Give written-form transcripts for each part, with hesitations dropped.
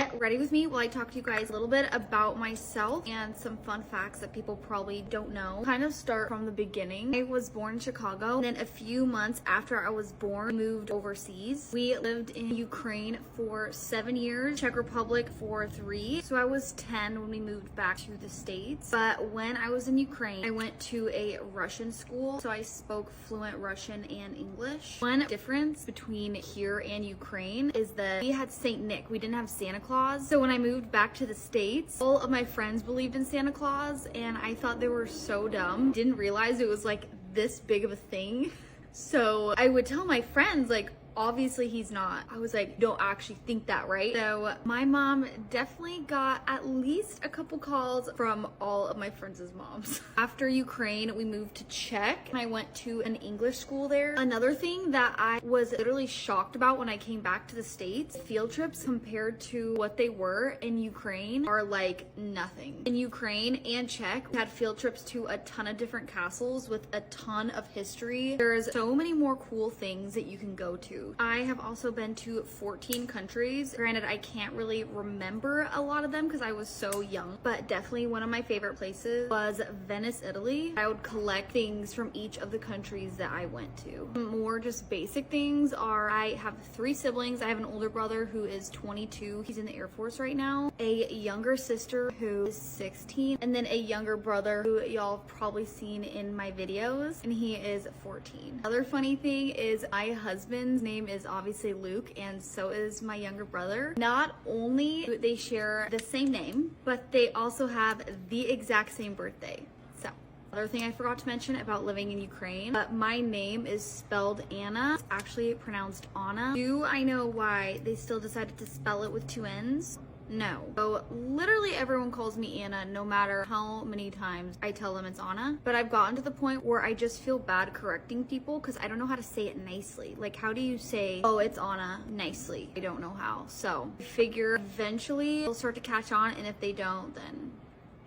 get ready with me while I talk to you guys a little bit about myself and some fun facts that people probably don't know. Kind of start from the beginning. I was born in Chicago, and then a few months after I was born, we moved overseas. We lived in Ukraine for 7 years, Czech Republic for 3. So I was 10 when we moved back to the States. But when I was in Ukraine, I went to a Russian school, so I spoke fluent Russian and English. One difference between here and Ukraine is that we had Saint Nick. We didn't have Santa Claus. So when I moved back to the States, all of my friends believed in Santa Claus, and I thought they were so dumb. Didn't realize it was like this big of a thing. So I would tell my friends, like, obviously he's not. I was like, don't actually think that, right? So my mom definitely got at least a couple calls from all of my friends' moms. After Ukraine, we moved to Czech, and I went to an English school there. Another thing that I was literally shocked about when I came back to the States, field trips compared to what they were in Ukraine are like nothing. In Ukraine and Czech, we had field trips to a ton of different castles with a ton of history. There's so many more cool things that you can go to. I have also been to 14 countries. Granted, I can't really remember a lot of them because I was so young, but definitely one of my favorite places was Venice, Italy. I would collect things from each of the countries that I went to. More just basic things are I have 3 siblings. I have an older brother who is 22. He's in the Air Force right now. A younger sister who is 16, and then a younger brother who y'all have probably seen in my videos, and he is 14. Other funny thing is my husband's name is obviously Luke, and so is my younger brother. Not only do they share the same name, but they also have the exact same birthday. So other thing I forgot to mention about living in Ukraine, my name is spelled Anna. It's actually pronounced Anna. Do I know why they still decided to spell it with 2 N's? No. So literally everyone calls me Anna no matter how many times I tell them it's Anna. But I've gotten to the point where I just feel bad correcting people because I don't know how to say it nicely. Like, how do you say, oh, it's Anna nicely? I don't know how. So I figure eventually they'll start to catch on, and if they don't, then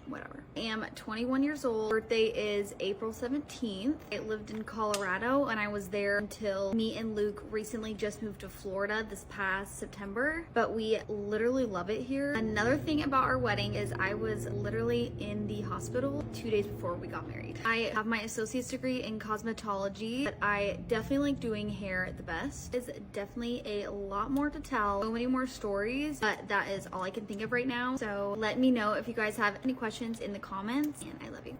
whatever. I am 21 years old. Birthday is April 17th. I lived in Colorado, and I was there until me and Luke recently just moved to Florida this past September, but we literally love it here. Another thing about our wedding is I was literally in the hospital 2 days before we got married. I have my associate's degree in cosmetology, but I definitely like doing hair the best. It's definitely a lot more to tell, so many more stories, but that is all I can think of right now. So let me know if you guys have any questions in the comments, and I love you.